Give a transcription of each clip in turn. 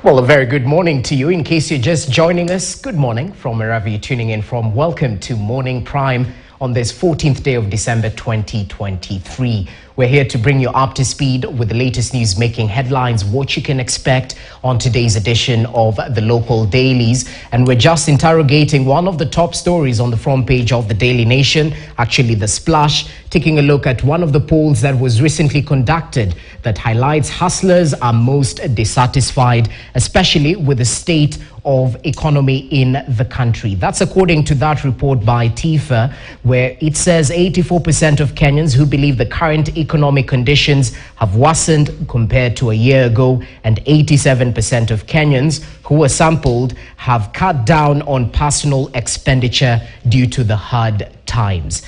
Well, a very good morning to you. In case you're just joining us, good morning from wherever you're tuning in from. Welcome to Morning Prime on this 14th day of December 2023. We're here to bring you up to speed with the latest news making headlines, what you can expect on today's edition of the local dailies. And we're just interrogating one of the top stories on the front page of the Daily Nation, actually the Splash, taking a look at one of the polls that was recently conducted that highlights hustlers are most dissatisfied, especially with the state of economy in the country. That's according to that report by TIFA, where it says 84% of Kenyans who believe the current economic conditions have worsened compared to a year ago, and 87% of Kenyans who were sampled have cut down on personal expenditure due to the hard times.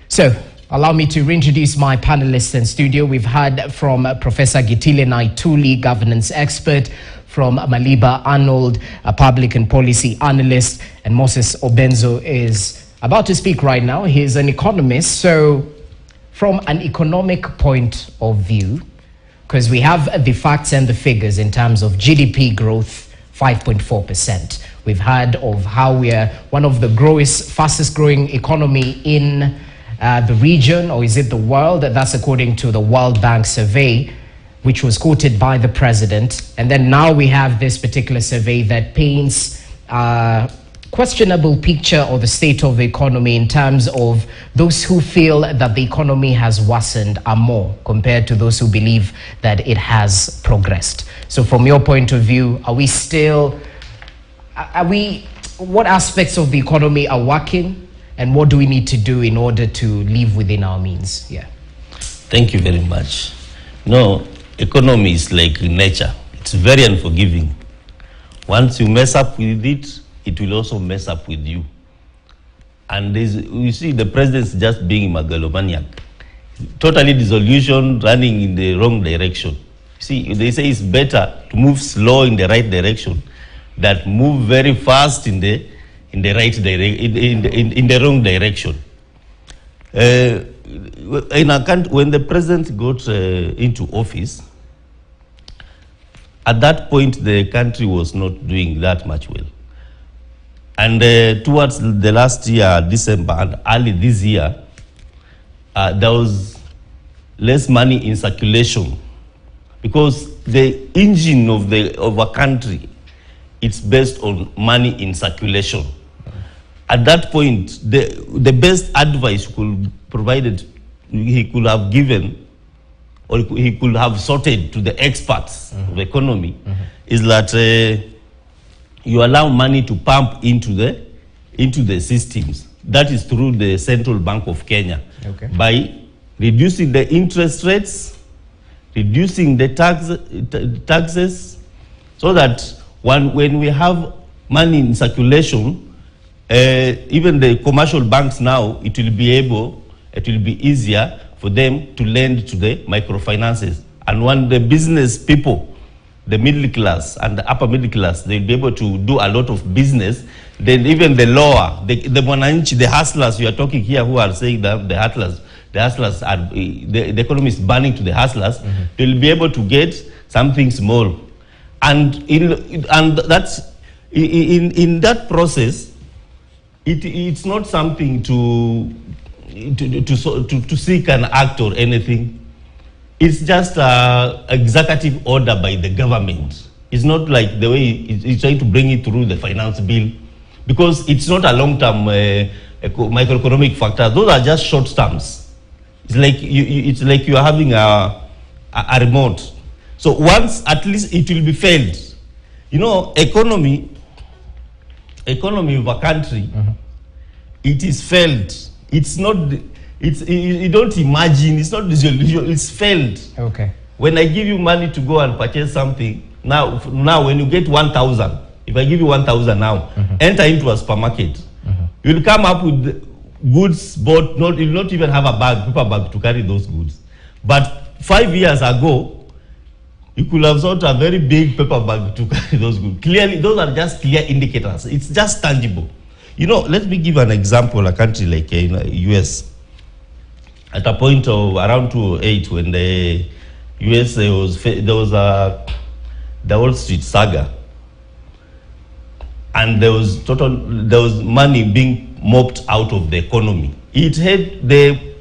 So, allow me to reintroduce my panelists in studio. We've heard from Professor Gitile Naituli, governance expert, from Maliba Arnold, a public and policy analyst, and Moses Obenzo is about to speak right now. He's an economist. So from an economic point of view, because we have the facts and the figures in terms of GDP growth, 5.4%. We've heard of how we are one of the fastest growing economy in the region, or is it the world? That's according to the World Bank survey, which was quoted by the president. And then now we have this particular survey that paints a questionable picture of the state of the economy in terms of those who feel that the economy has worsened are more compared to those who believe that it has progressed. So from your point of view, what aspects of the economy are working, and what do we need to do in order to live within our means? Yeah. Thank you very much. No, economy is like nature. It's very unforgiving. Once you mess up with it, it will also mess up with you. And you see the president's just being megalomaniac. Totally disillusion, running in the wrong direction. See, they say it's better to move slow in the right direction than move very fast in the wrong direction. When the president got into office, at that point the country was not doing that much well. And towards the last year, December, and early this year, there was less money in circulation, because the engine of a country, it's based on money in circulation. At that point, the best advice he could have given, or he could have sorted to the experts of economy, is that you allow money to pump into the systems. That is through the Central Bank of Kenya, by reducing the interest rates, reducing the taxes, so that when we have money in circulation, even the commercial banks now, it will be easier for them to lend to the microfinances. And when the business people, the middle class and the upper middle class, they'll be able to do a lot of business, then even the lower, the hustlers you are talking here, who are saying that the hustlers are, the economy is burning to the hustlers, they'll be able to get something small. And that's in that process, it's not something to seek an act or anything. It's just an executive order by the government. It's not like the way it's trying to bring it through the finance bill, because it's not a long-term microeconomic factor. Those are just short terms. It's like you are having a remote. So once at least it will be failed. You know, economy of a country, it is failed. It's not. You don't imagine. It's not dissolution. It's failed. Okay. When I give you money to go and purchase something, now when you get 1,000, if I give you 1,000 now, enter into a supermarket, you'll come up with goods, but you'll not even have a paper bag to carry those goods. But 5 years ago, you could have sought a very big paper bag to carry those goods. Clearly, those are just clear indicators. It's just tangible. You know, let me give an example. A country like US. At a point of around 2008, when the US there was the Wall Street saga, and there was money being mopped out of the economy. The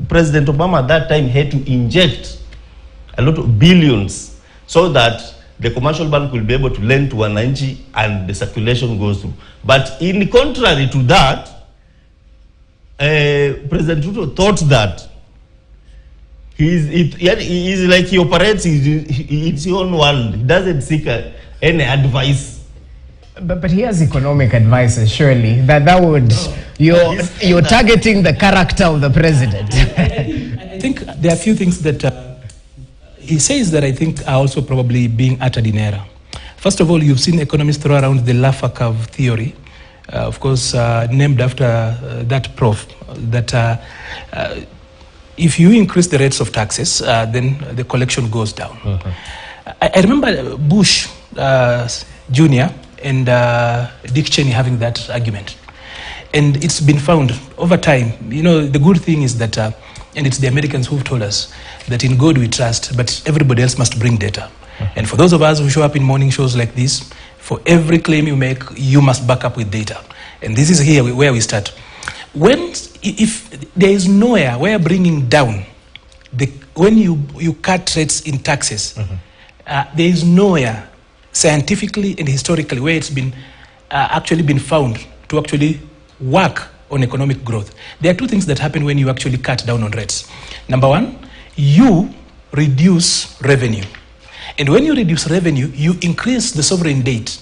President Obama at that time had to inject a lot of billions so that the commercial bank will be able to lend to wananchi and the circulation goes through. But in contrary to that, President Ruto thought that he's like he operates in his own world. He doesn't seek any advice. But he has economic advisors, surely. That would you're targeting the character of the president. I think there are a few things that he says that I think are also probably being uttered in error. First of all, you've seen economists throw around the Laffer curve theory, of course, named after that prof, that if you increase the rates of taxes, then the collection goes down. I remember Bush Jr. and Dick Cheney having that argument. And it's been found over time, the good thing is that, and it's the Americans who've told us that in God we trust, but everybody else must bring data. And for those of us who show up in morning shows like this, for every claim you make, you must back up with data. And this is here where we start. If there is nowhere where bringing down, when you cut rates in taxes, there is nowhere scientifically and historically where it's been actually been found to actually work on economic growth. There are two things that happen when you actually cut down on rates. Number one, you reduce revenue. And when you reduce revenue, you increase the sovereign debt,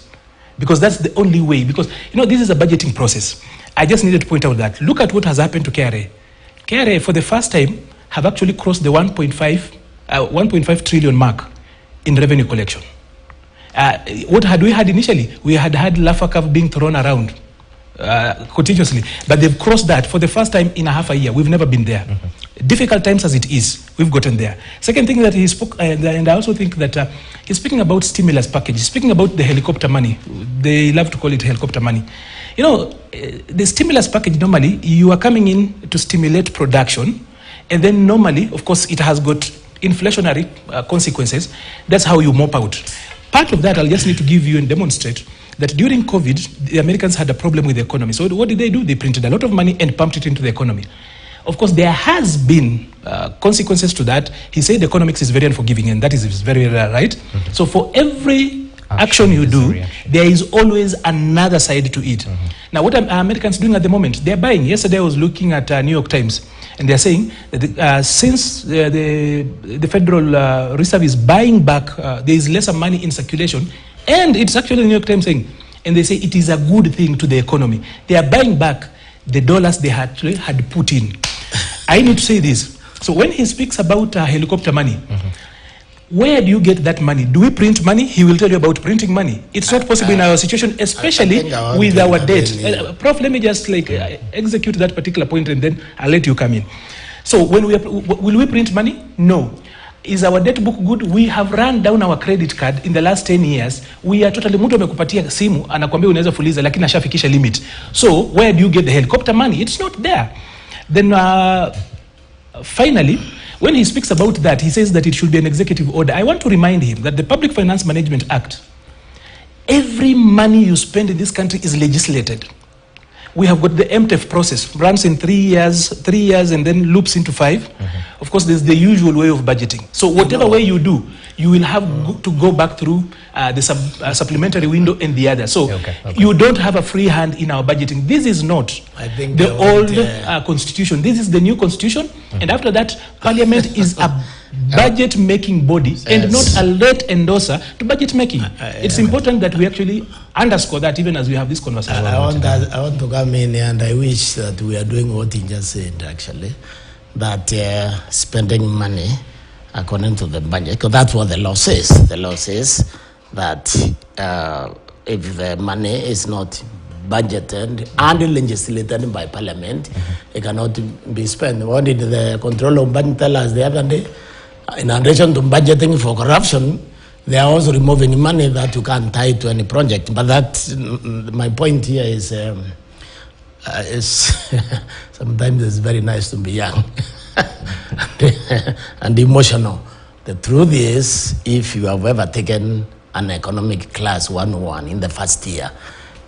because that's the only way. Because, this is a budgeting process. I just needed to point out that. Look at what has happened to KRA. KRA, for the first time, have actually crossed the 1.5 trillion mark in revenue collection. What had we had initially? We had Laffer curve being thrown around continuously, but they've crossed that for the first time in a half a year. We've never been there. Difficult times as it is, we've gotten there. Second thing that he spoke, and I also think that he's speaking about stimulus package. He's speaking about the helicopter money. They love to call it helicopter money. The stimulus package, normally, you are coming in to stimulate production, and then normally, of course, it has got inflationary consequences. That's how you mop out. Part of that, I'll just need to give you and demonstrate that during COVID, the Americans had a problem with the economy. So what did they do? They printed a lot of money and pumped it into the economy. Of course, there has been consequences to that. He said economics is very unforgiving, and that is very right. So for every action you do, there is always another side to it. Now, what are Americans doing at the moment? They're buying. Yesterday, I was looking at New York Times, and they're saying that since the Federal Reserve is buying back, there is lesser money in circulation, and it's actually the New York Times saying, and they say it is a good thing to the economy. They are buying back the dollars they had put in. I need to say this. So when he speaks about helicopter money, where do you get that money? Do we print money? He will tell you about printing money. It's not possible in our situation, especially with our debt. Prof, let me just execute that particular point, and then I'll let you come in. So when will we print money? No. Is our debt book good? We have run down our credit card in the last 10 years. We are totally, mtu amekupatia simu, anakuambia unaweza fuliza, lakini ashafikisha limit. So where do you get the helicopter money? It's not there. Then finally, when he speaks about that, he says that it should be an executive order. I want to remind him that the Public Finance Management Act, every money you spend in this country is legislated. We have got the MTEF process, runs in 3 years, and then loops into 5. Of course, there's the usual way of budgeting. So whatever way you do, you will have to go back through the supplementary window and the other. So you don't have a free hand in our budgeting. This is not the old constitution. This is the new constitution. And after that, Parliament is a budget-making body and not a late endorser to budget-making. It's important that we actually underscore that even as we have this conversation. I want to come in, and I wish that we are doing what he just said, actually, that spending money according to the budget, because that's what the law says. The law says that if the money is not budgeted and legislated by Parliament, it cannot be spent. What did the Controller of Budget tell us the other day? In addition to budgeting for corruption, they are also removing money that you can't tie to any project. But that, my point here is sometimes it's very nice to be young and emotional. The truth is, if you have ever taken an economic class 101 in the first year,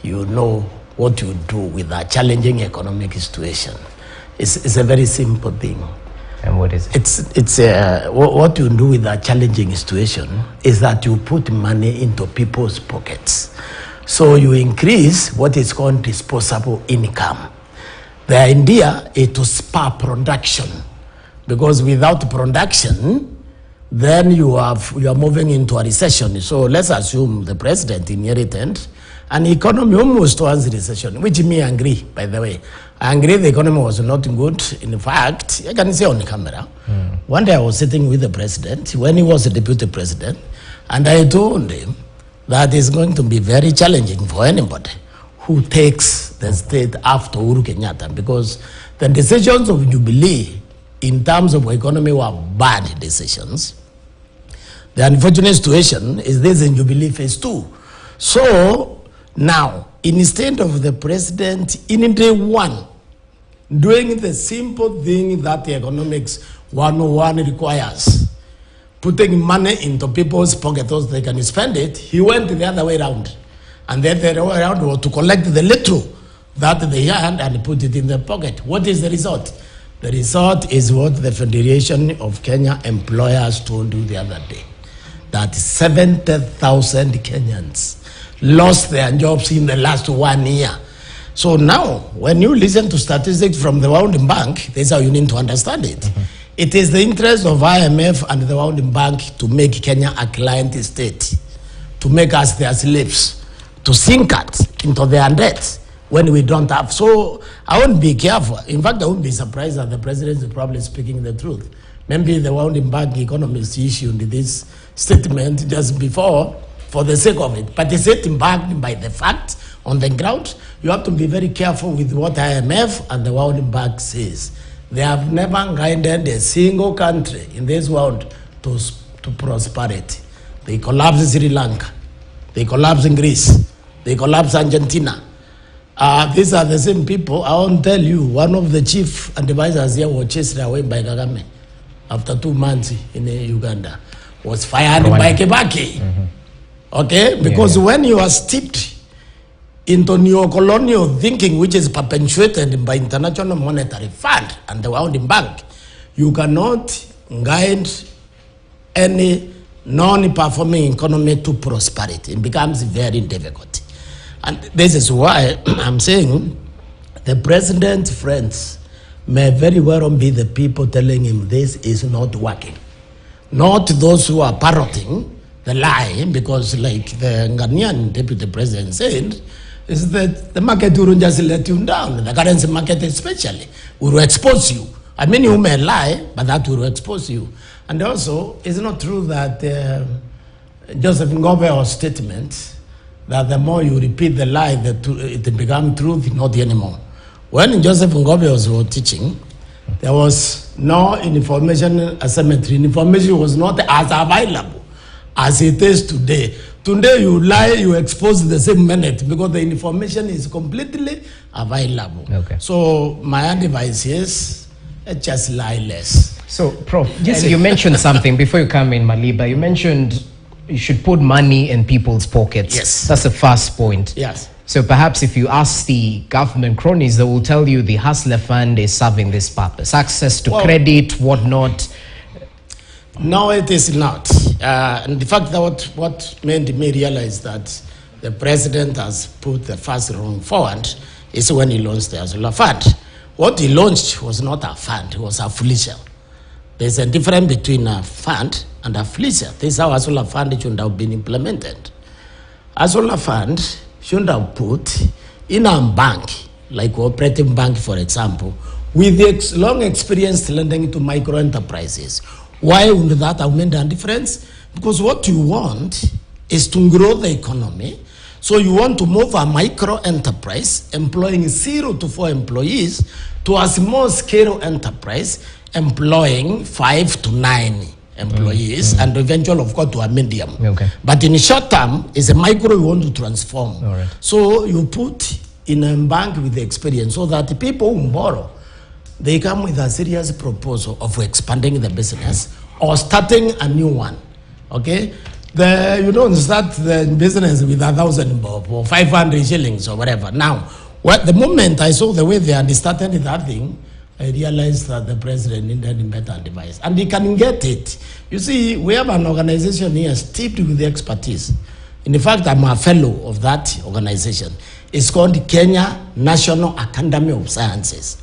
you know what you do with a challenging economic situation. It's a very simple thing. And what is it? What you do with a challenging situation is that you put money into people's pockets. So you increase what is called disposable income. The idea is to spur production, because without production, then you are moving into a recession. So let's assume the president inherited an economy almost towards recession, which me agree, by the way. I agree the economy was not good. In fact, I can say on camera, one day I was sitting with the president when he was a deputy president, and I told him that it's going to be very challenging for anybody who takes the state after Uhuru Kenyatta, because the decisions of Jubilee in terms of economy were bad decisions. The unfortunate situation is this in Jubilee phase 2. So now, instead of the president in day one doing the simple thing that the economics 101 requires, putting money into people's pockets so they can spend it, he went the other way around. And then the other way around was to collect the little that they had and put it in their pocket. What is the result? The result is what the Federation of Kenya Employers told you the other day, that 70,000 Kenyans lost their jobs in the last 1 year. So now, when you listen to statistics from the World Bank, this is how you need to understand it. It is the interest of IMF and the World Bank to make Kenya a client state, to make us their slaves, to sink us into their debt when we don't have. So I won't be careful. In fact, I won't be surprised that the president is probably speaking the truth. Maybe the World Bank economists issued this statement just before for the sake of it. But is it backed by the fact on the ground? You have to be very careful with what IMF and the World Bank says. They have never guided a single country in this world to prosperity. They collapsed Sri Lanka. They collapsed in Greece. They collapsed Argentina. These are the same people. I won't tell you, one of the chief advisors here was chased away by Kagame after 2 months in Uganda. Was fired by Kibaki. Okay? Because when you are steeped into neo-colonial thinking, which is perpetuated by International Monetary Fund and the World Bank, you cannot guide any non-performing economy to prosperity. It becomes very difficult. And this is why I'm saying the president's friends may very well be the people telling him this is not working. Not those who are parroting the lie, because like the Ghanaian deputy president said, is that the market will just let you down. The currency market especially will expose you. I mean, you may lie, but that will expose you. And also, it's not true that Joseph Ngobe's statement that the more you repeat the lie, it becomes truth, not anymore. When Joseph Ngobe was teaching, there was no information asymmetry. Information was not as available as it is today. Today you lie, you expose the same minute because the information is completely available. Okay. So my advice is just lie less. So, Prof, you mentioned something before you come in, Maliba. You mentioned you should put money in people's pockets. Yes. That's the first point. Yes. So perhaps if you ask the government cronies, they will tell you the Hustler Fund is serving this purpose. Access to credit, whatnot. No, it is not. And the fact that what made me realize that the president has put the first wrong forward is when he launched the Hustler Fund. What he launched was not a fund, it was a fleisure. There's a difference between a fund and a fleisure. This is how Hustler Fund should have been implemented. Hustler Fund should have put in a bank, like Cooperative Bank, for example, with the long experience lending to micro enterprises. Why would that have made a difference? Because what you want is to grow the economy. So you want to move a micro enterprise employing 0 to 4 employees to a small scale enterprise employing 5 to 9 employees and eventually, of course, to a medium. Okay. But in the short term, it's a micro you want to transform. All right. So you put in a bank with the experience so that the people who borrow, they come with a serious proposal of expanding the business or starting a new one. Okay? You don't start the business with 1,000 bob or 500 shillings or whatever. Now, the moment I saw the way they had started that thing, I realized that the president needed a better device. And he can get it. You see, we have an organization here steeped with the expertise. In fact, I'm a fellow of that organization. It's called Kenya National Academy of Sciences.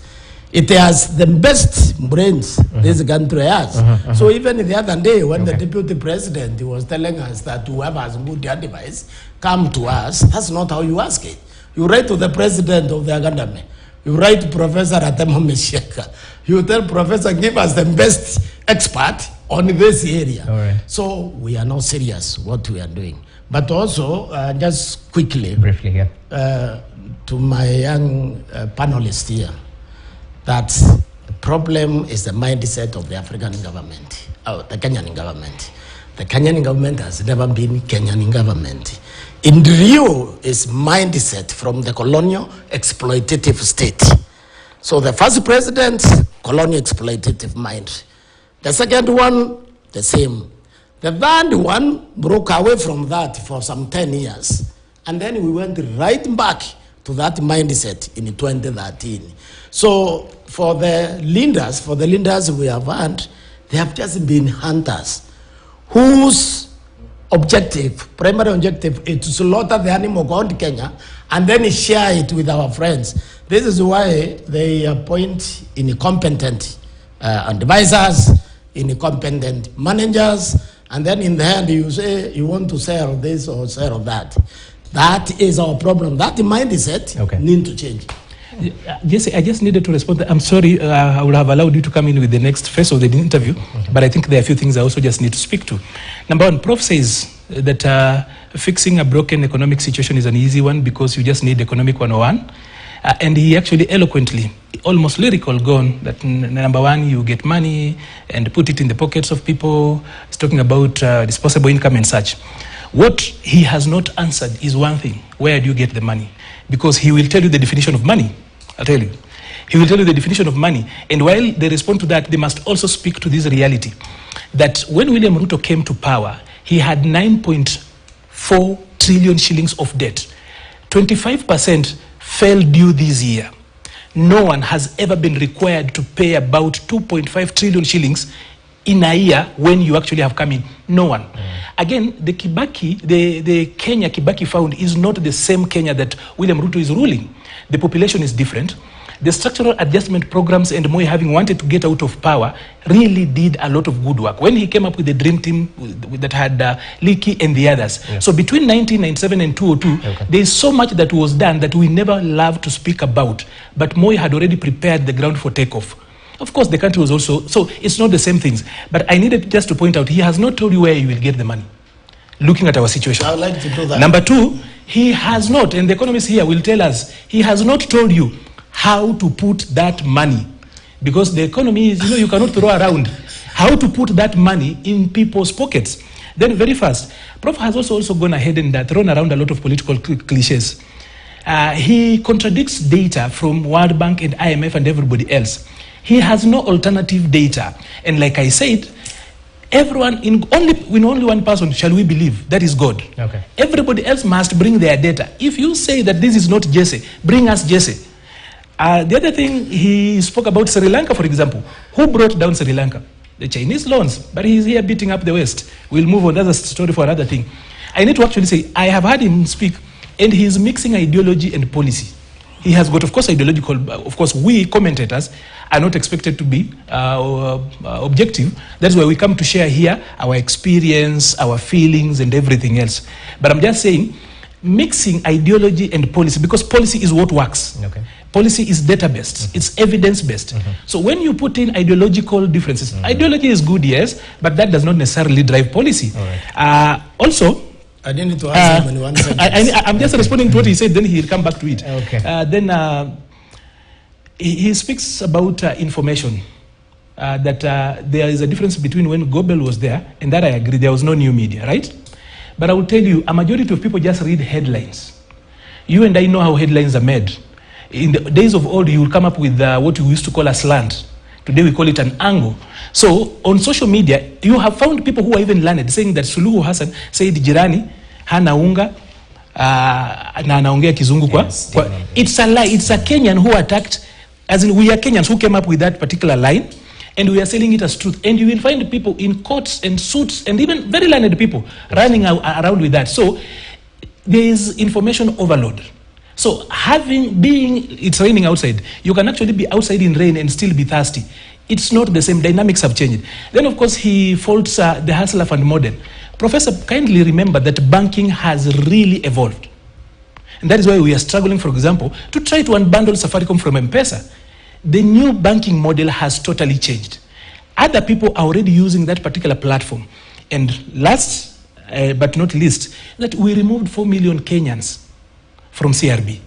It has the best brains this country has. So even the other day, when the deputy president was telling us that whoever has good advice, come to us, that's not how you ask it. You write to the president of the academy. You write to Professor Atema Mesheka. You tell Professor, give us the best expert on this area. Right. So we are not serious what we are doing. But also, just quickly, Briefly here. To my young panelists here, that the problem is the mindset of the African government, the Kenyan government. The Kenyan government has never been Kenyan government. In Rio is mindset from the colonial exploitative state. So the first president, colonial exploitative mind. The second one, the same. The third one broke away from that for some 10 years. And then we went right back to that mindset in 2013. So for the leaders we have had, they have just been hunters whose primary objective is to slaughter the animal called Kenya and then share it with our friends. This is why they appoint incompetent advisors, incompetent managers, and then in the end you say you want to sell this or sell that. That is our problem. That mindset need to change. Jesse, I just needed to respond. I'm sorry, I would have allowed you to come in with the next phase of the interview, but I think there are a few things I also just need to speak to. Number one, Prof says that fixing a broken economic situation is an easy one because you just need economic 101. And he actually eloquently, almost lyrical, gone that number one, you get money and put it in the pockets of people. He's talking about disposable income and such. What he has not answered is one thing: where do you get the money? Because he will tell you the definition of money. I'll tell you. He will tell you the definition of money. And while they respond to that, they must also speak to this reality that when William Ruto came to power, he had 9.4 trillion shillings of debt. 25% fell due this year. No one has ever been required to pay about 2.5 trillion shillings in a year when you actually have come in. No one. Again, the Kenya Kibaki found is not the same Kenya that William Ruto is ruling. The population is different. The structural adjustment programs and Moi, having wanted to get out of power, really did a lot of good work. When he came up with the dream team that had Leakey and the others. Yeah. So between 1997 and 2002, there is so much that was done that we never love to speak about. But Moi had already prepared the ground for takeoff. Of course, the country was also, so it's not the same things. But I needed just to point out, he has not told you where you will get the money. Looking at our situation. I would like to do that. Number two, he has not, and the economists here will tell us, he has not told you how to put that money. Because the economy is, you cannot throw around how to put that money in people's pockets. Then very fast, Prof has also gone ahead and thrown around a lot of political cliches. He contradicts data from World Bank and IMF and everybody else. He has no alternative data. And like I said, everyone, in only one person shall we believe, that is God. Okay. Everybody else must bring their data. If you say that this is not Jesse, bring us Jesse. The other thing, he spoke about Sri Lanka, for example. Who brought down Sri Lanka? The Chinese loans, but he's here beating up the West. We'll move on, that's a story for another thing. I need to actually say, I have heard him speak, and he's mixing ideology and policy. He has got, of course, ideological, of course, we commentators are not expected to be objective. That's why we come to share here our experience, our feelings, and everything else. But I'm just saying, mixing ideology and policy, because policy is what works. Okay. Policy is data-based, it's evidence-based. So when you put in ideological differences, ideology is good, yes, but that does not necessarily drive policy. Also, I didn't need to answer him in one sentence. I'm just responding to what he said, then he'll come back to it. Okay. Then he speaks about information, that there is a difference between when Gobel was there, and that I agree, there was no new media, right? But I will tell you, a majority of people just read headlines. You and I know how headlines are made. In the days of old, you will come up with what we used to call a slant. Today we call it an angle. So on social media, you have found people who are even learned saying that Suluhu Hassan said jirani hana unga na anaongea kizungu kwa. It's a lie. It's a Kenyan who attacked, as in we are Kenyans who came up with that particular line, and we are selling it as truth. And you will find people in coats and suits and even very learned people running around with that. So there is information overload. So it's raining outside, you can actually be outside in rain and still be thirsty. It's not the same. Dynamics have changed. Then, of course, he faults the hustler fund model. Professor, kindly remember that banking has really evolved. And that is why we are struggling, for example, to try to unbundle Safaricom from M-Pesa. The new banking model has totally changed. Other people are already using that particular platform. And last but not least, that we removed 4 million Kenyans from CRB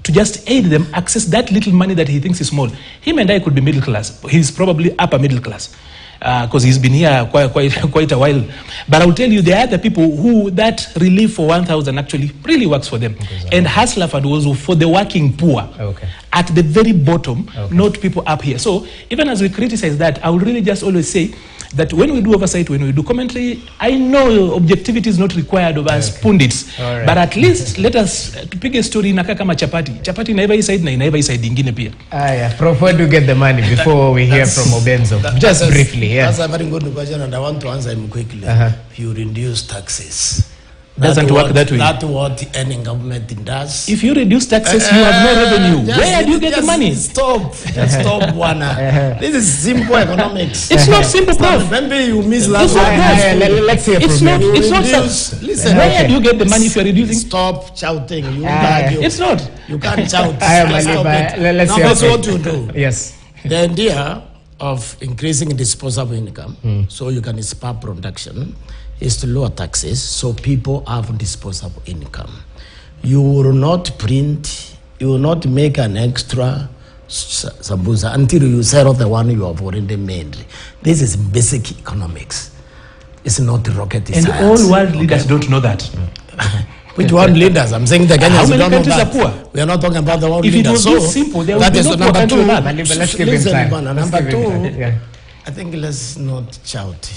to just aid them access that little money that he thinks is small. Him and I could be middle class. He's probably upper middle class because he's been here quite a while. But I'll tell you, there are other people who that relief for 1,000 actually really works for them. Okay, and Hustler Fund was for the working poor at the very bottom, not people up here. So even as we criticize that, I would really just always say that when we do oversight, when we do commentary, I know objectivity is not required of us pundits, but at least let us pick a story inaka kama chapati. Chapati inaiva hii side na inaiva hii side ingine pia. Prof, where do you get the money before we hear from Obenzo? Just briefly, That's a very good question, and I want to answer him quickly. You reduce taxes. Doesn't work that way. That's what any government does. If you reduce taxes, you have no revenue. Where do you get the money? Stop, Wana. This is simple economics. It's not simple, Prof. Maybe you miss last Let's hear from you. It's not. Listen, where do you get the money if you're reducing? Stop shouting. You argue. It's not. You can't shout. Let's That's what you do. Yes. The idea of increasing disposable income so you can spur production is to lower taxes so people have disposable income. You will not print, you will not make an extra sambusa until you sell the one you have already made. This is basic economics. It's not rocket science. And all world leaders don't know that. Which world leaders? I'm saying the Kenyans How many don't know countries that. are poor? We are not talking about the world If leaders. it was this simple, there would be no number two. Let's give him time. Number two, I think let's not shout.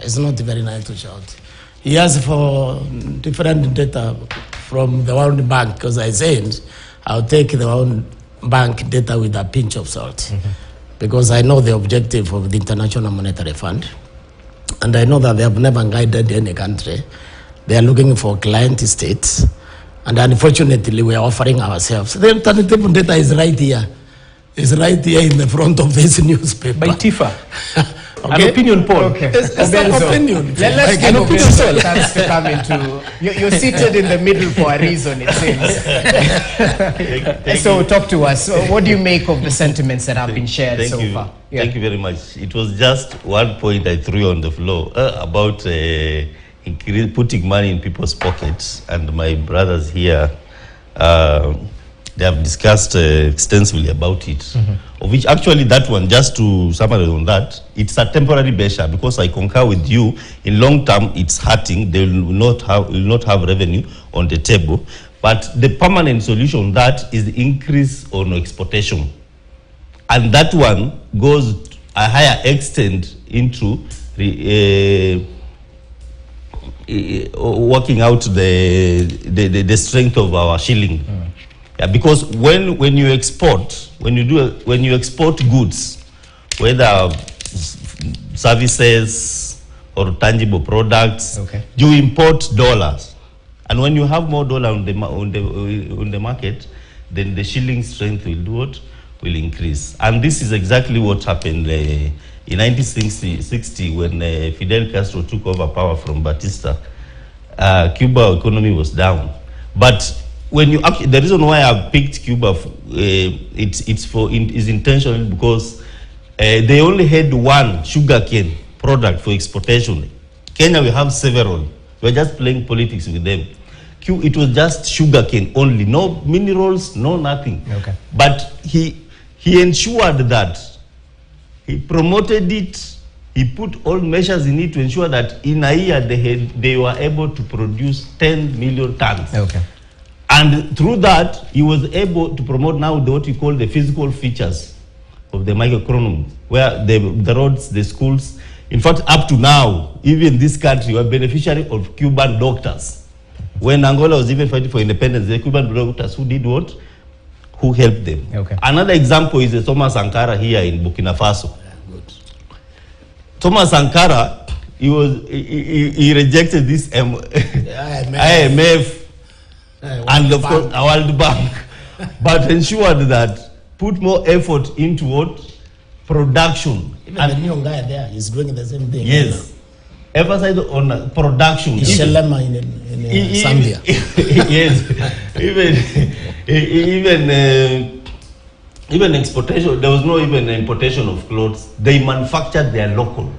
It's not very nice to shout. He asked for different data from the World Bank because I said I'll take the World Bank data with a pinch of salt because I know the objective of the International Monetary Fund and I know that they have never guided any country. They are looking for client states and unfortunately we are offering ourselves. The alternative data is right here. It's right here in the front of this newspaper. By TIFA. An opinion poll. It's an opinion. Let's give Obenzo a chance to come into. You're seated in the middle for a reason, it seems. So talk to us. What do you make of the sentiments that have been shared so far? Thank you very much. It was just one point I threw on the floor about putting money in people's pockets, and my brothers here, they have discussed extensively about it. Of which actually that one, just to summarize on that, it's a temporary measure because I concur with you. In long term, it's hurting. They will not have revenue on the table. But the permanent solution that is the increase on exportation, and that one goes a higher extent into working out the strength of our shilling. Because when you export goods, whether services or tangible products, you import dollars, and when you have more dollar on the market, then the shilling strength will do what? Will increase. And this is exactly what happened in 1960 when Fidel Castro took over power from Batista. Cuba economy was down, but when you the reason why I picked Cuba, is intentional because they only had one sugarcane product for exportation. Kenya, we have several. We're just playing politics with them. It was just sugarcane only, no minerals, no nothing. But he ensured that he promoted it. He put all measures in it to ensure that in a year they were able to produce 10 million tons. And through that, he was able to promote now what we call the physical features of the microeconomy, where the roads, the schools, in fact, up to now, even this country were beneficiary of Cuban doctors. When Angola was even fighting for independence, the Cuban doctors who did what? Who helped them. Okay. Another example is the Thomas Sankara here in Burkina Faso. Good. Thomas Sankara, he rejected this IMF and of course World Bank, but ensured that put more effort into what? Production. Even the new guy there is doing the same thing. Yes. Emphasize on production. Ishelema in Zambia. Yes. Even exportation, there was no even importation of clothes. They manufactured their local.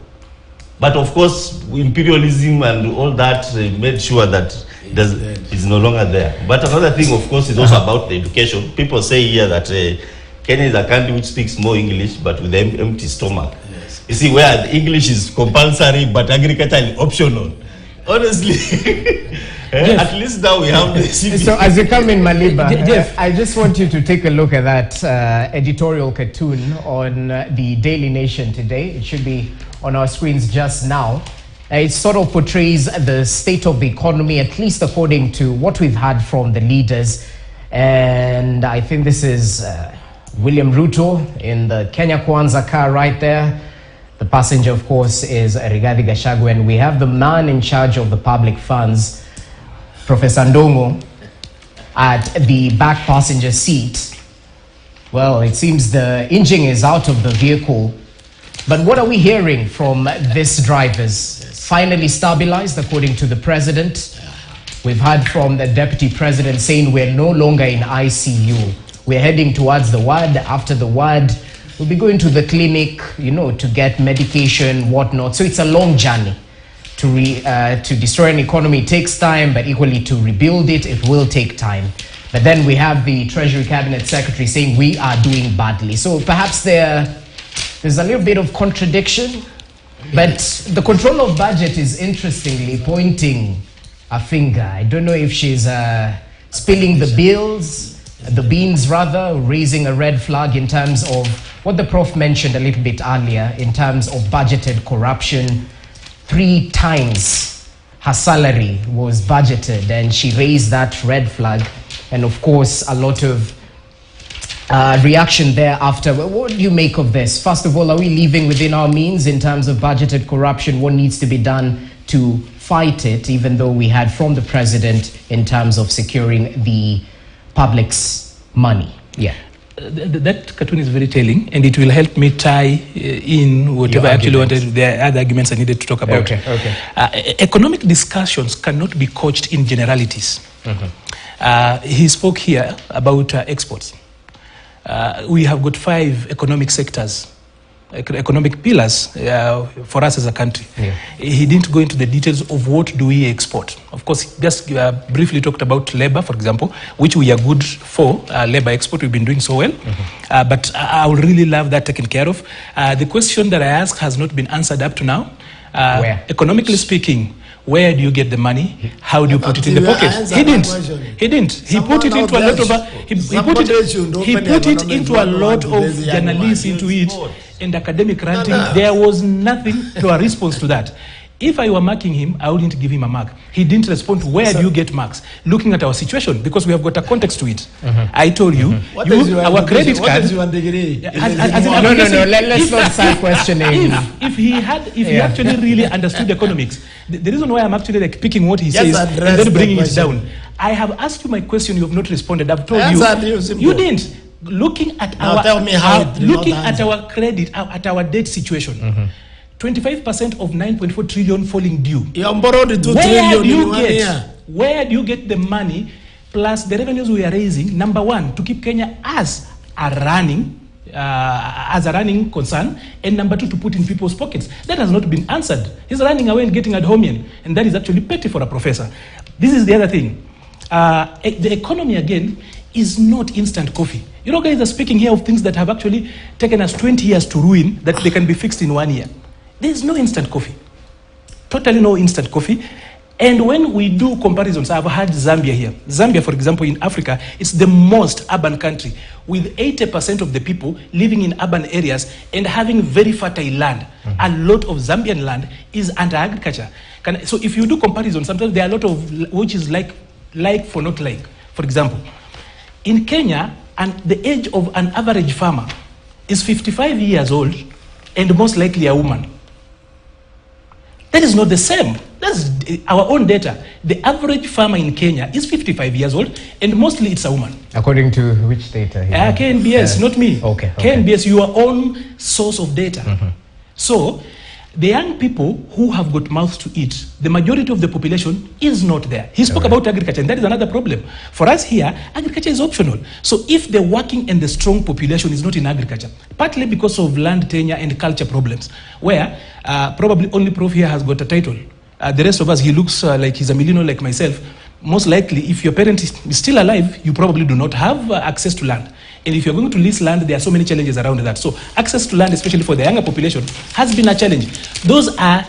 But of course, imperialism and all that made sure that it's no longer there. But another thing, of course, is also about the education. People say here that Kenya is a country which speaks more English, but with an empty stomach. Yes. You see, where the English is compulsory, but agriculture is optional. Honestly, at least now we have this. So as you come in, Maliba, I just want you to take a look at that editorial cartoon on the Daily Nation today. It should be on our screens just now. It sort of portrays the state of the economy, at least according to what we've had from the leaders. And I think this is William Ruto in the Kenya Kwanza car right there. The passenger, of course, is Rigathi Gachagua, and we have the man in charge of the public funds, Professor Ndongo, at the back passenger seat. Well, it seems the engine is out of the vehicle. But what are we hearing from these drivers? Finally stabilized, according to the president. We've heard from the deputy president saying we're no longer in ICU. We're heading towards the ward. After the ward, we'll be going to the clinic, to get medication, whatnot. So it's a long journey. To destroy an economy takes time, but equally to rebuild it, it will take time. But then we have the Treasury Cabinet Secretary saying we are doing badly. So perhaps there's a little bit of contradiction, but the control of budget is interestingly pointing a finger. I don't know if she's spilling the beans rather, raising a red flag in terms of what the Prof mentioned a little bit earlier in terms of budgeted corruption. 3 times her salary was budgeted, and she raised that red flag. And of course, a lot of reaction thereafter. What do you make of this? First of all, are we living within our means in terms of budgeted corruption? What needs to be done to fight it, even though we had from the president in terms of securing the public's money? Yeah. That cartoon is very telling, and it will help me tie in whatever I actually wanted. There are other arguments I needed to talk about. Okay. Economic discussions cannot be couched in generalities. He spoke here about exports. We have got 5 economic sectors, economic pillars for us as a country. Yeah. He didn't go into the details of what do we export. Of course, just briefly talked about labor, for example, which we are good for, labor export. We've been doing so well. But I would really love that taken care of. The question that I asked has not been answered up to now. Economically speaking, where do you get the money? How do you put it in the pocket? He didn't. He put it into a lot of journalists into it, and academic ranting. There was nothing to a response to that. If I were marking him, I wouldn't give him a mark. He didn't respond to where do you get marks, looking at our situation, because we have got a context to it. I told you, our credit card. What is your degree? No. Let's not start questioning. If he actually really understood economics, the reason why I'm actually picking what he says and then bringing it down. I have asked you my question, you have not responded. I've told you didn't. Looking at our credit, at our debt situation. 25% of 9.4 trillion falling due. You borrowed 2 trillion in 1 year. Where do you get the money plus the revenues we are raising? Number one, to keep Kenya as a running concern, and number two, to put in people's pockets. That has not been answered. He's running away and getting ad hominem, and that is actually petty for a professor. This is the other thing. The economy, again, is not instant coffee. You know, guys are speaking here of things that have actually taken us 20 years to ruin, that they can be fixed in 1 year. There is no instant coffee. Totally no instant coffee. And when we do comparisons, I've had Zambia here. Zambia, for example, in Africa, is the most urban country, with 80% of the people living in urban areas and having very fertile land. A lot of Zambian land is under agriculture. So if you do comparisons, sometimes there are a lot of which is like for not like. For example, in Kenya, and the age of an average farmer is 55 years old and most likely a woman. That is not the same. That's our own data. The average farmer in Kenya is 55 years old, and mostly it's a woman. According to which data? KNBS, not me. Okay. KNBS, your own source of data. So, the young people who have got mouths to eat, the majority of the population is not there. He spoke about agriculture, and that is another problem. For us here, agriculture is optional. So if the working and the strong population is not in agriculture, partly because of land tenure and culture problems, where probably only Prof here has got a title. The rest of us, he looks like he's a millionaire like myself. Most likely, if your parent is still alive, you probably do not have access to land. And if you're going to lease land, there are so many challenges around that. So access to land, especially for the younger population, has been a challenge. Those are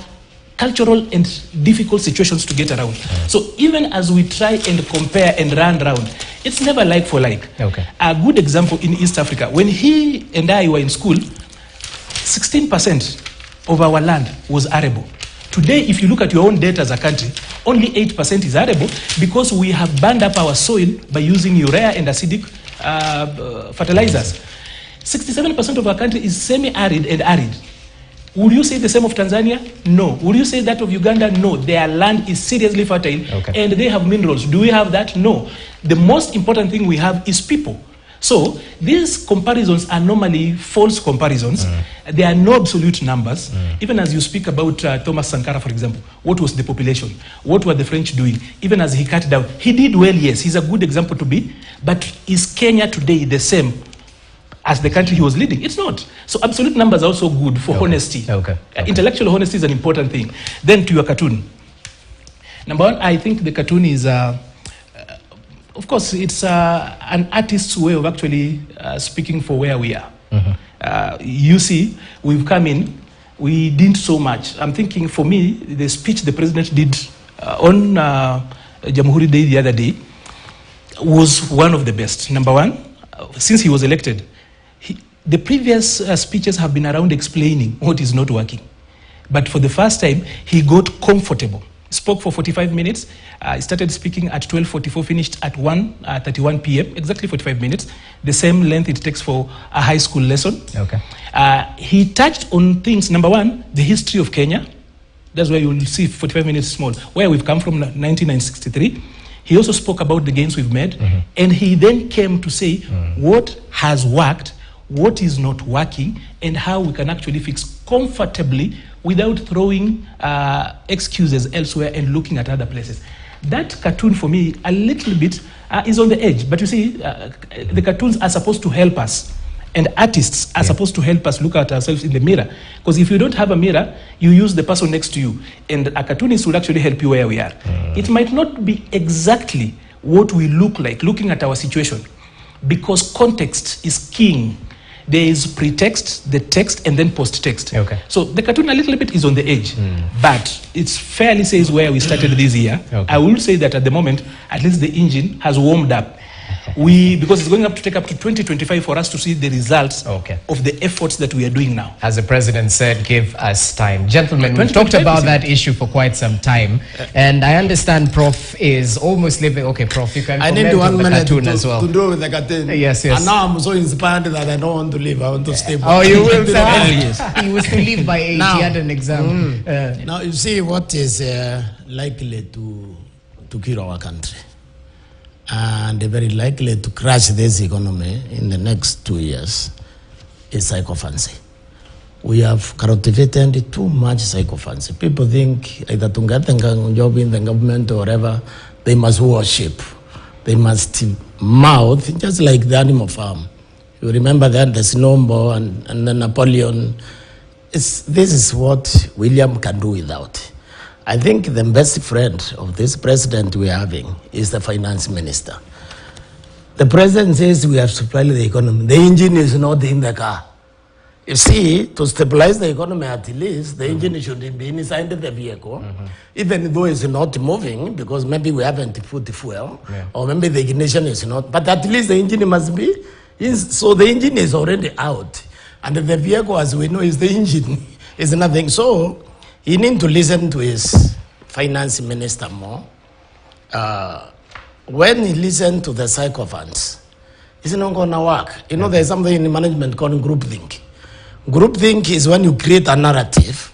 cultural and difficult situations to get around. So even as we try and compare and run around, it's never like for like. A good example in East Africa, when he and I were in school, 16% of our land was arable. Today, if you look at your own data as a country, only 8% is arable because we have burned up our soil by using urea and acidic fertilizers. 67% of our country is semi-arid and arid. Would you say the same of Tanzania? No. Would you say that of Uganda? No. Their land is seriously fertile and they have minerals. Do we have that? No. The most important thing we have is people. So these comparisons are normally false comparisons. There are no absolute numbers. Even as you speak about Thomas Sankara, for example, what was the population? What were the French doing? Even as he cut down, he did well, yes. He's a good example to be. But is Kenya today the same as the country he was leading? It's not. So absolute numbers are also good for honesty. Intellectual honesty is an important thing. Then to your cartoon. Number one, I think the cartoon is... of course, it's an artist's way of actually speaking for where we are. You see, we've come in, we didn't so much. I'm thinking, for me, the speech the president did on Jamhuri Day the other day was one of the best. Number one, since he was elected, the previous speeches have been around explaining what is not working. But for the first time, he got comfortable. Spoke for 45 minutes. Started speaking at 12:44, finished at 1:31 p.m., exactly 45 minutes, the same length it takes for a high school lesson. He touched on things. Number one, the history of Kenya. That's why you will see 45 minutes small, where we've come from 1963. He also spoke about the gains we've made, and he then came to say what has worked, what is not working, and how we can actually fix comfortably without throwing excuses elsewhere and looking at other places. That cartoon, for me, a little bit is on the edge. But you see, the cartoons are supposed to help us. And artists are supposed to help us look at ourselves in the mirror. Because if you don't have a mirror, you use the person next to you. And a cartoonist will actually help you where we are. It might not be exactly what we look like, looking at our situation. Because context is king. There is pretext, the text, and then post-text. So the cartoon a little bit is on the edge, but it fairly says where we started this year. I will say that at the moment, at least the engine has warmed up. Because it's going to take up to 2025 for us to see the results of the efforts that we are doing now. As the president said, give us time. Gentlemen, we've talked about that issue for quite some time. And I understand Prof is almost living... Okay, Prof, you can comment on the cartoon as well. To do with the cartoon. Yes. And now I'm so inspired that I don't want to leave. I want to stay. Oh, you will say he was to leave by 8. He had an exam. Now, you see what is likely to kill our country. And very likely to crash this economy in the next 2 years is psychophancy. We have cultivated too much psychophancy. People think either to get a job in the government or whatever, they must worship. They must mouth, just like the animal farm. You remember that, the snowball and the Napoleon. This is what William can do without. I think the best friend of this president we are having is the finance minister. The president says we have supplied the economy. The engine is not in the car. You see, to stabilize the economy at least, the engine should be inside the vehicle, even though it's not moving, because maybe we haven't put the fuel, or maybe the ignition is not, but at least the engine must be, so the engine is already out. And the vehicle, as we know, is the engine, is nothing. So he need to listen to his finance minister more. When he listens to the sycophants, it's not going to work. You know, there's something in management called groupthink. Groupthink is when you create a narrative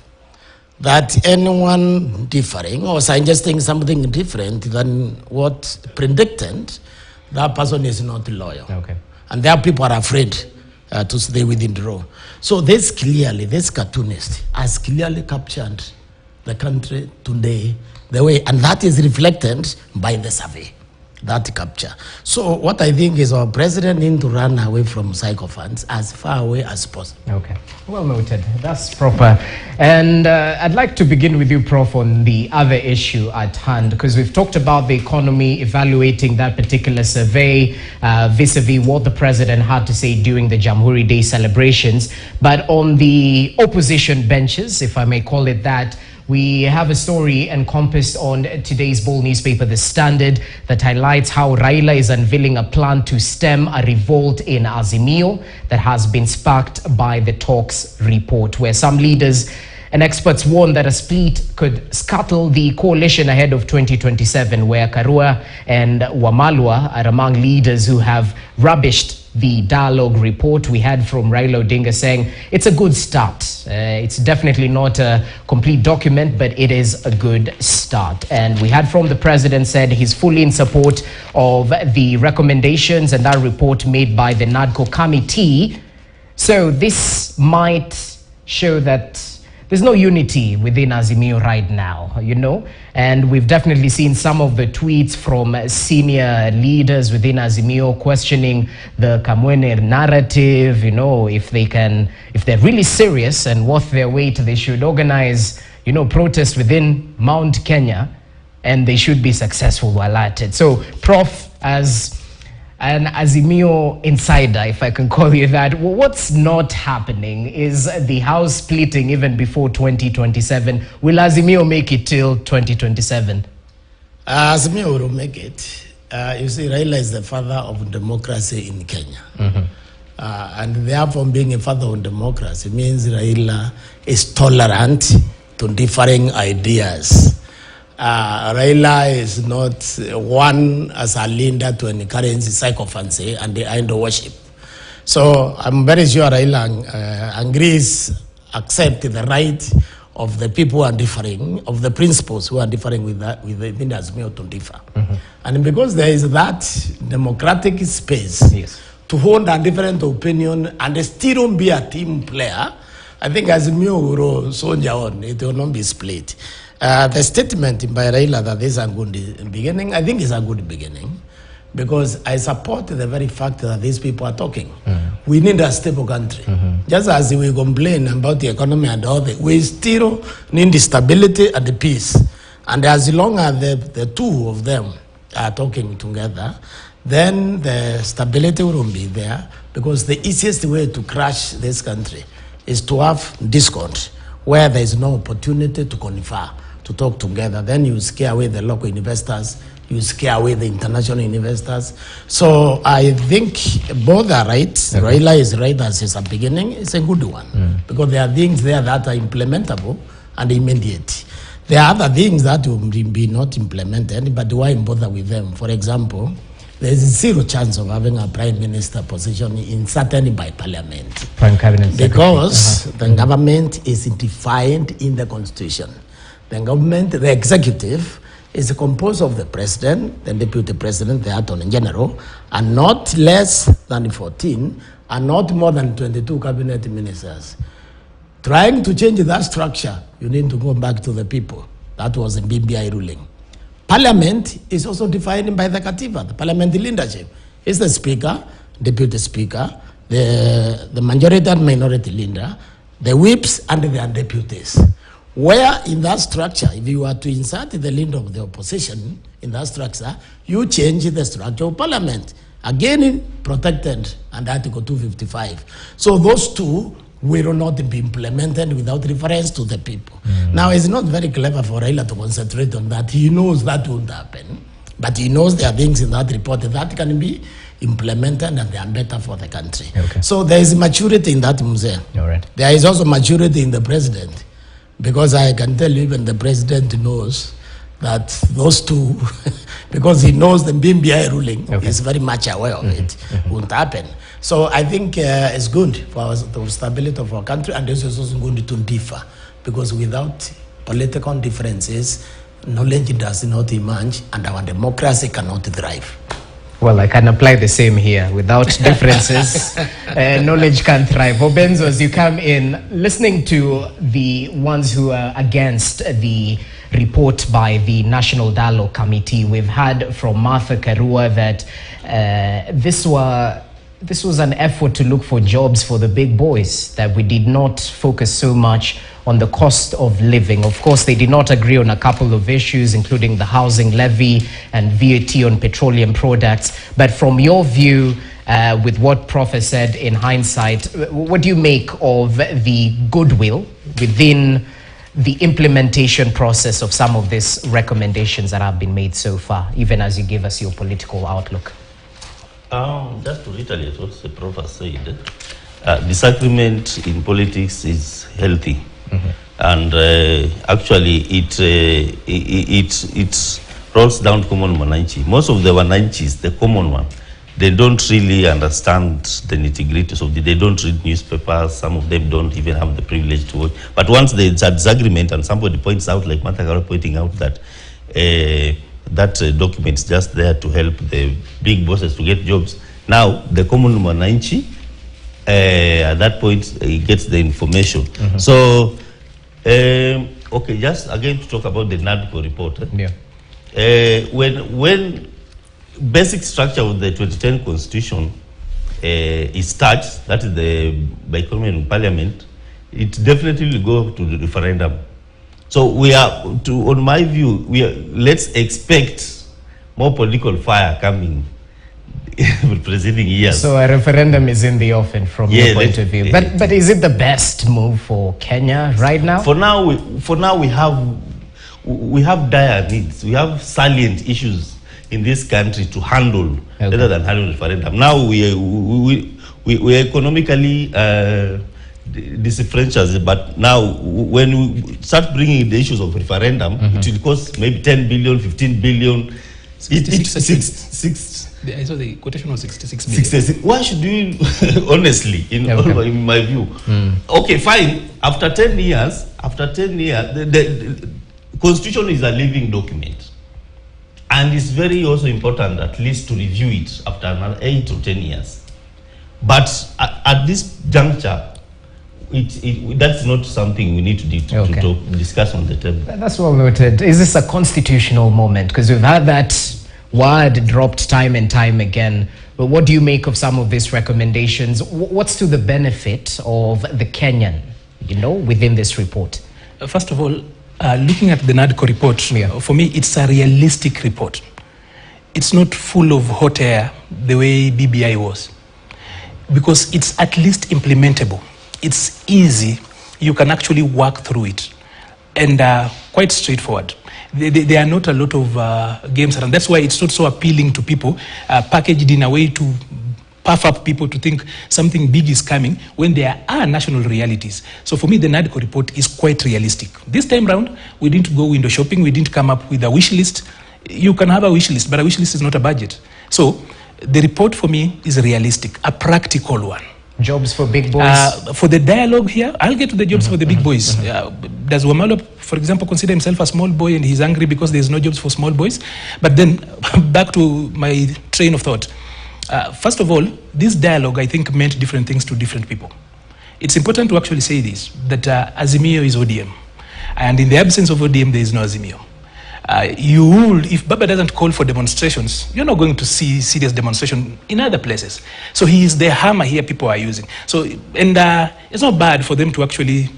that anyone differing or suggesting something different than what predicted, that person is not loyal. Okay. And there people are afraid to stay within the row. So this cartoonist has clearly captured the country today, the way, and that is reflected by the survey. That capture. So what I think is our president needs to run away from sycophants as far away as possible. Okay, well noted. That's proper. And I'd like to begin with you, Prof, on the other issue at hand, because we've talked about the economy, evaluating that particular survey vis-a-vis what the president had to say during the Jamhuri Day celebrations. But on the opposition benches, if I may call it that, we have a story encompassed on today's Bull newspaper, The Standard, that highlights how Raila is unveiling a plan to stem a revolt in Azimio that has been sparked by the talks report, where some leaders and experts warn that a split could scuttle the coalition ahead of 2027, where Karua and Wamalwa are among leaders who have rubbished the dialogue report. We had from Raila Odinga saying it's a good start. It's definitely not a complete document, but it is a good start. And we had from the president said he's fully in support of the recommendations and that report made by the NADCO committee. So this might show that there's no unity within Azimio right now, you know, and we've definitely seen some of the tweets from senior leaders within Azimio questioning the Kamwene narrative, you know, if they're really serious and worth their weight, they should organize, you know, protests within Mount Kenya, and they should be successful while at it. So, Prof, as an Azimio insider, if I can call you that, what's not happening? Is the House splitting even before 2027? Will Azimio make it till 2027? Azimio will make it. You see, Raila is the father of democracy in Kenya. And therefore, being a father of democracy means Raila is tolerant to differing ideas. Raila is not one as a leader to encourage sycophancy and the idol worship. So I'm very sure Raila agrees, accept the right of the people who are differing, of the principles who are differing with that, with the Azimio to differ. And because there is that democratic space to hold a different opinion and still be a team player, I think Azimio will soldier on, it will not be split. The statement by Raila that this is a good beginning, I think is a good beginning, because I support the very fact that these people are talking. We need a stable country. Just as we complain about the economy and all that, we still need the stability and the peace. And as long as the two of them are talking together, then the stability will be there, because the easiest way to crash this country is to have discord, where there is no opportunity to confer, to talk together. Then you scare away the local investors, you scare away the international investors. So I think both are right. Raila is right as it's a beginning. It's a good one, because there are things there that are implementable and immediate. There are other things that will be not implemented, but why bother with them? For example, there is zero chance of having a prime minister position inserted by parliament. Prime cabinet because the government is defined in the constitution. The government, the executive, is composed of the president, the deputy president, the attorney general, and not less than 14, and not more than 22 cabinet ministers. Trying to change that structure, you need to go back to the people. That was a BBI ruling. Parliament is also defined by the Katiba. The parliamentary leadership is the speaker, deputy speaker, the majority and minority leader, the whips and the deputies. Where in that structure, if you are to insert the leader of the opposition in that structure, you change the structure of parliament. Again, protected under Article 255. So those two will not be implemented without reference to the people. Now, it's not very clever for Raila to concentrate on that. He knows that won't happen, but he knows there are things in that report that can be implemented and they are better for the country. Okay. So there is maturity in that, Mzee. All right. There is also maturity in the president, because I can tell you even the president knows that those two, because he knows the BBI ruling, is very much aware of it, won't happen. So I think it's good for the stability of our country, and this is also going to differ, because without political differences, knowledge does not emerge and our democracy cannot thrive. Well, I can apply the same here. Without differences, knowledge can thrive. Obenzo, as you come in, listening to the ones who are against the report by the National Dialogue Committee, we've heard from Martha Karua that this was an effort to look for jobs for the big boys, that we did not focus so much on the cost of living. Of course, they did not agree on a couple of issues, including the housing levy and VAT on petroleum products. But from your view, with what Prof has said in hindsight, what do you make of the goodwill within the implementation process of some of these recommendations that have been made so far, even as you give us your political outlook? Just to reiterate what the Prof has said, disagreement in politics is healthy. And actually it rolls down to common Wananchi. Most of the Wananchis, the common one, they don't really understand the nitty-gritty of it. They don't read newspapers. Some of them don't even have the privilege to watch. But once there's a disagreement and somebody points out, like Martha Karua pointing out that that document is just there to help the big bosses to get jobs. Now, the common Wananchi, at that point, he gets the information. So, okay, just again to talk about the NADCO report. When basic structure of the 2010 Constitution is touched, that is the bicameral in Parliament, it definitely will go to the referendum. So we are, on my view, let's expect more political fire coming in preceding years. So a referendum is in the offing from your point of view. But is it the best move for Kenya right now? For now we have dire needs. We have salient issues in this country to handle rather than handle referendum. Now we are economically disenfranchised, but now when we start bringing the issues of referendum, it will cost maybe 10 billion, 15 billion. I saw the quotation was 66 billion. 66. Why should we, honestly, in my view? Okay, fine. After 10 years, the Constitution is a living document. And it's very also important at least to review it after another 8 or 10 years. But at this juncture, that's not something we need to discuss on the table. That's well noted. Is this a constitutional moment? Because we've had that word dropped time and time again. But what do you make of some of these recommendations? What's to the benefit of the Kenyan, within this report? First of all, looking at the NADCO report, for me, it's a realistic report. It's not full of hot air the way BBI was, because it's at least implementable. It's easy. You can actually work through it, and quite straightforward. There are not a lot of games around. That's why it's not so appealing to people, packaged in a way to puff up people to think something big is coming when there are national realities. So for me, the NADCO report is quite realistic. This time round, we didn't go window shopping. We didn't come up with a wish list. You can have a wish list, but a wish list is not a budget. So the report for me is realistic, a practical one. Jobs for big boys? For the dialogue here, I'll get to the jobs for the big boys. Does Wamalo, for example, consider himself a small boy and he's angry because there's no jobs for small boys? But then back to my train of thought. First of all, this dialogue, I think, meant different things to different people. It's important to actually say this, that Azimio is ODM. And in the absence of ODM, there is no Azimio. If Baba doesn't call for demonstrations, you're not going to see serious demonstration in other places. So he is the hammer here people are using. So, and it's not bad for them to actually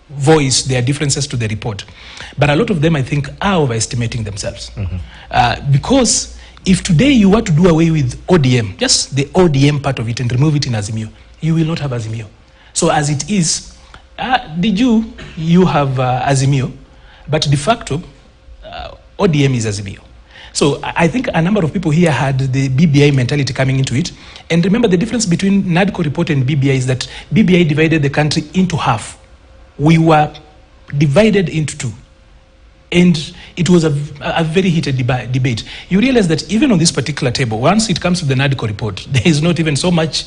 voice their differences to the report. But a lot of them, I think, are overestimating themselves. Because if today you were to do away with ODM, just the ODM part of it and remove it in Azimio, you will not have Azimio. So as it is, you have Azimio, but de facto, ODM is Azimio. So I think a number of people here had the BBI mentality coming into it. And remember, the difference between NADCO report and BBI is that BBI divided the country into half. We were divided into two. And it was a very heated debate. You realize that even on this particular table, once it comes to the NADCO report, there is not even so much,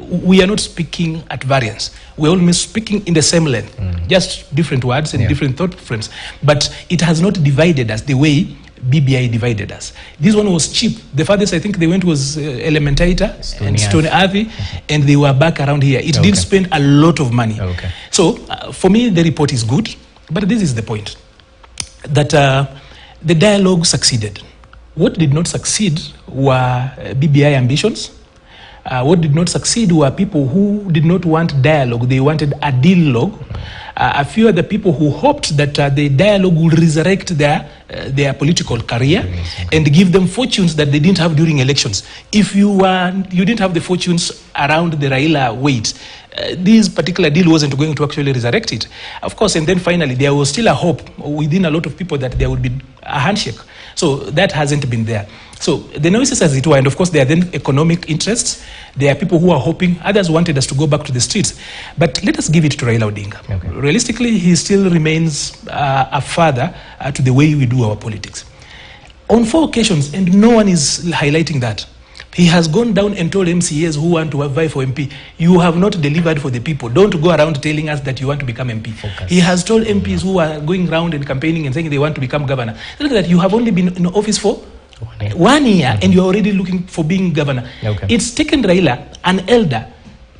we are not speaking at variance. We're almost speaking in the same length, just different words and different thought frames. But it has not divided us the way BBI divided us. This one was cheap. The farthest I think they went was Elementaita and Stony Athi, and they were back around here. It did spend a lot of money. So for me, the report is good, but this is the point, that the dialogue succeeded. What did not succeed were BBI ambitions. What did not succeed were people who did not want dialogue. They wanted a deal-log. A few other people who hoped that the dialogue would resurrect their political career and give them fortunes that they didn't have during elections. If you didn't have the fortunes around the Raila wait, this particular deal wasn't going to actually resurrect it. Of course, and then finally, there was still a hope within a lot of people that there would be a handshake. So that hasn't been there. So the noises as it were, and of course there are then economic interests. There are people who are hoping, others wanted us to go back to the streets. But let us give it to Raila Odinga. Realistically, he still remains a father to the way we do our politics. On 4 occasions, and no one is highlighting that, he has gone down and told MCAs who want to vie for MP, you have not delivered for the people. Don't go around telling us that you want to become MP. He has told MPs who are going around and campaigning and saying they want to become governor, look at that, you have only been in office for 1 year and you're already looking for being governor. It's taken Raila, an elder,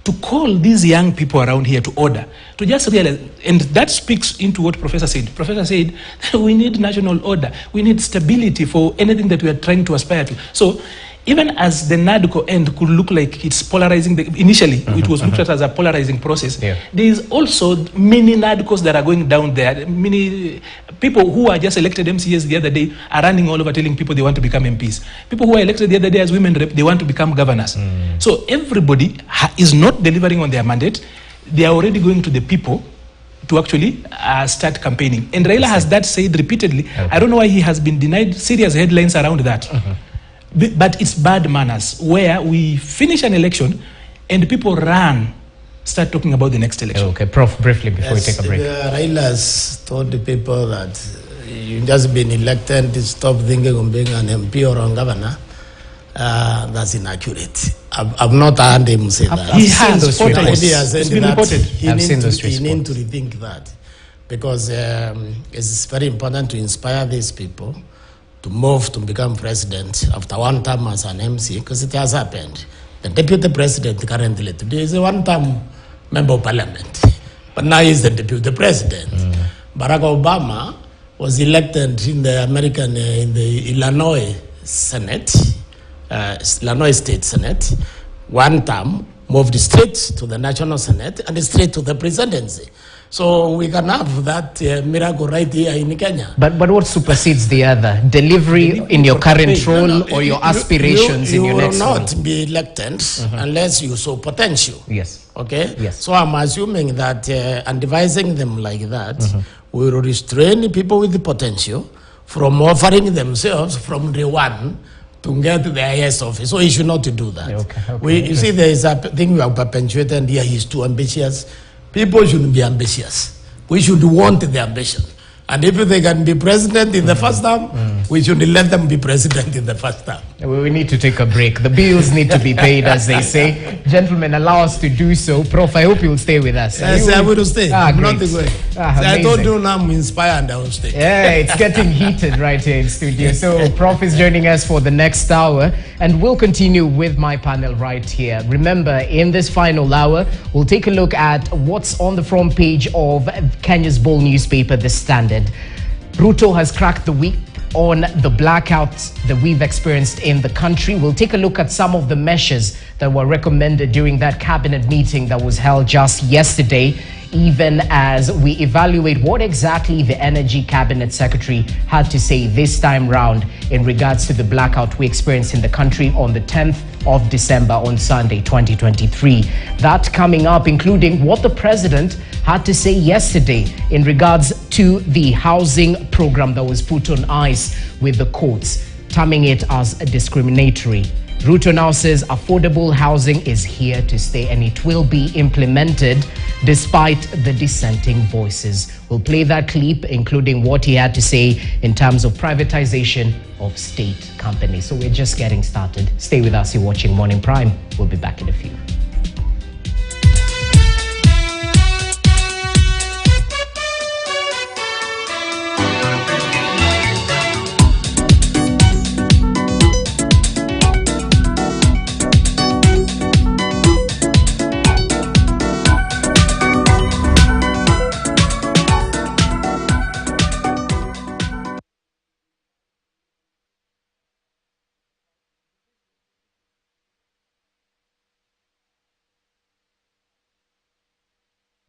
to call these young people around here to order, to just realize, and that speaks into what Professor said. Professor said, we need national order. We need stability for anything that we are trying to aspire to. So even as the NADCO end could look like it's polarizing, initially it was looked at as a polarizing process, there is also many NADCOs that are going down there. Many people who are just elected MCAs the other day are running all over telling people they want to become MPs. People who are elected the other day as women rep, they want to become governors. So everybody is not delivering on their mandate. They are already going to the people to actually start campaigning. And Raila has that said repeatedly. I don't know why he has been denied serious headlines around that. But it's bad manners where we finish an election and people start talking about the next election. Okay, Prof, briefly before we take a break. Raila's told the people that you've just been elected, stop thinking of being an MP or a governor. That's inaccurate. I've not heard him say that. He has those reports. It's been reported. I've seen those reports. He reports. needs to rethink that because it's very important to inspire these people to move to become president after 1 term as an MC, because it has happened. The deputy president currently today is a 1-term member of parliament, but now he's the deputy president. Barack Obama was elected in the Illinois Senate, Illinois State Senate, 1 term, moved straight to the National Senate and straight to the presidency. So we can have that miracle right here in Kenya. But what supersedes the other? Delivery in your current role or your aspirations in your next role? You will not be elected unless you show potential. Yes. Okay? Yes. So I'm assuming that and devising them like that will restrain people with the potential from offering themselves from day one to get the highest office. So he should not do that. You see, there is a thing we have perpetuated and here he's too ambitious. People shouldn't be ambitious. We should want the ambition. And if they can be president in the first term, we should let them be president in the first term. We need to take a break. The bills need to be paid, as they say. Gentlemen, allow us to do so. Prof, I hope you'll stay with us. Yes, I will stay. I'm not going. I told you now I'm inspired and I will stay. Yeah, it's getting heated right here in studio. So Prof is joining us for the next hour, and we'll continue with my panel right here. Remember, in this final hour, we'll take a look at what's on the front page of Kenya's bold newspaper, The Standard. Ruto has cracked the whip on the blackouts that we've experienced in the country. We'll take a look at some of the measures that were recommended during that cabinet meeting that was held just yesterday. even as we evaluate what exactly the Energy Cabinet Secretary had to say this time round in regards to the blackout we experienced in the country on the 10th of December, on Sunday, 2023. That coming up, including what the president had to say yesterday in regards to the housing program that was put on ice with the courts, terming it as discriminatory. Ruto now says affordable housing is here to stay and it will be implemented despite the dissenting voices. We'll play that clip, including what he had to say in terms of privatization of state companies. So we're just getting started. Stay with us. You're watching Morning Prime. We'll be back in a few.